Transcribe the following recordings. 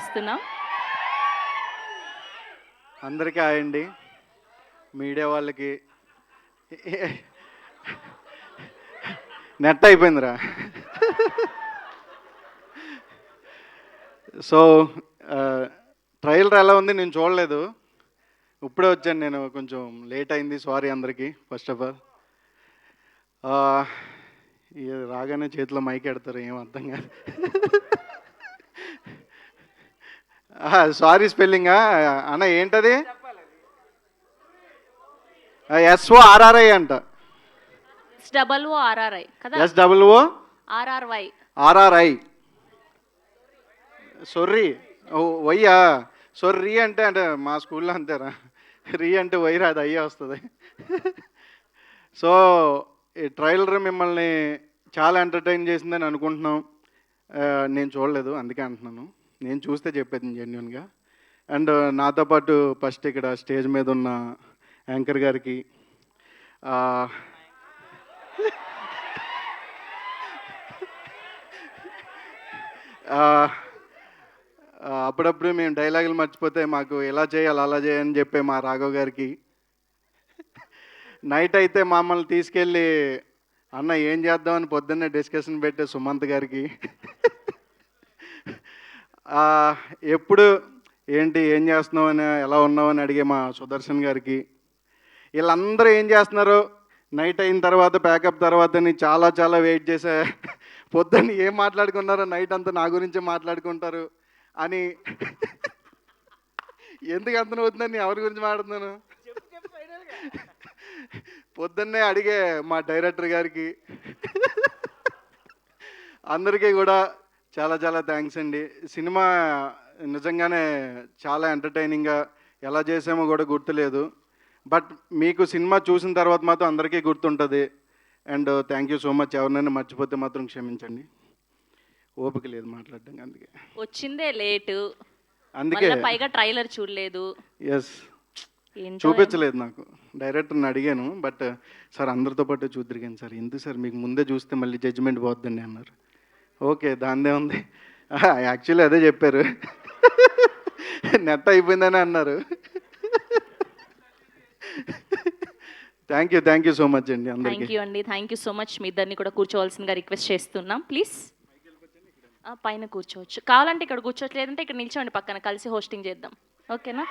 చేస్తున్నాం. అందరికీ హాయ్ అండి. మీడియా వాళ్ళకి నెట్ అయిపోయిందిరా. సో ట్రైలర్ ఎలా ఉంది? నేను చూడలేదు, ఇప్పుడే వచ్చాను. నేను కొంచెం లేట్ అయింది, సారీ అందరికీ. ఫస్ట్ ఆఫ్ ఆల్ రాగానే చేతిలో మైక్ ఎడతారు, ఏం అర్థం కాదు. సారీ స్పెల్లింగా అన్న? ఏంటది? SORRI అంట. SOORRI కదా? SOORRI. సొర్రి వయ్యా. సొర్రి అంటే మా స్కూల్లో అంతేరా, రీ అంటే వై రాదు, అయ్యే వస్తుంది. సో ఈ ట్రైలర్ మిమ్మల్ని చాలా ఎంటర్టైన్ చేసిందని అనుకుంటున్నాం. నేను చూడలేదు, అందుకే అంటున్నాను. నేను చూస్తే చెప్పేది జెన్యున్గా. అండ్ నాతో పాటు ఫస్ట్ ఇక్కడ స్టేజ్ మీద ఉన్న యాంకర్ గారికి, అప్పుడప్పుడు మేము డైలాగులు మర్చిపోతే మాకు ఎలా చేయాలి అలా చేయని చెప్పే మా రాఘవ్ గారికి, నైట్ అయితే మమ్మల్ని తీసుకెళ్ళి అన్న ఏం చేద్దామని పొద్దున్నే డిస్కషన్ పెట్టే సుమంత్ గారికి, ఎప్పుడు ఏంటి ఏం చేస్తున్నావు అని, ఎలా ఉన్నావు అని అడిగే మా సుదర్శన్ గారికి, వీళ్ళందరూ ఏం చేస్తున్నారో నైట్ అయిన తర్వాత ప్యాకప్ తర్వాత చాలా చాలా వెయిట్ చేసా, పొద్దున్న ఏం మాట్లాడుకున్నారో నైట్ అంతా నా గురించి మాట్లాడుకుంటారు అని. ఎందుకు అంత అవుతుందని ఎవరి గురించి మాట్లాడుతున్నాను? పొద్దున్నే అడిగే మా డైరెక్టర్ గారికి, అందరికీ కూడా చాలా చాలా థ్యాంక్స్ అండి. సినిమా నిజంగానే చాలా ఎంటర్టైనింగ్గా ఎలా చేసామో కూడా గుర్తులేదు, బట్ మీకు సినిమా చూసిన తర్వాత మాత్రం అందరికీ గుర్తుంటుంది. And thank you so much. ఎవరినైనా మర్చిపోతే మాత్రం క్షమించండి, ఓపిక లేదు మాట్లాడడం, అందుకే వచ్చిందే లేటు, అందుకే పైగా ట్రైలర్ చూడలేదు. ఎస్, చూపించలేదు. నాకు డైరెక్టర్ని అడిగాను, బట్ సార్ అందరితో పాటు చూద్దరిగాను సార్, ఎందుకు సార్ మీకు ముందే చూస్తే మళ్ళీ జడ్జిమెంట్ పోద్దండి అన్నారు. ఓకే, దాందే ఉంది. యాక్చువల్లీ అదే చెప్పారు, నెట్ అయిపోయిందని అన్నారు. థ్యాంక్ యూ సో మచ్ అండి అందరికీ. Thank you so much. మీ ఇద్దరిని కూడా కూర్చోవలసిందిగా రిక్వెస్ట్ చేస్తున్నాం, ప్లీజ్. పైన కూర్చోవచ్చు, కావాలంటే ఇక్కడ కూర్చోవచ్చు, లేదంటే ఇక్కడ నిల్చోండి, పక్కన కలిసి హోస్టింగ్ చేద్దాం, ఓకేనా?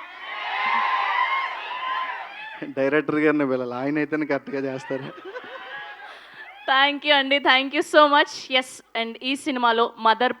డైరెక్టర్ గారిని వెళ్ళాలి, ఆయన అయితేనే కరెక్ట్గా చేస్తారు. Thank you so much. Yes, and ఈ సినిమాలో మదర్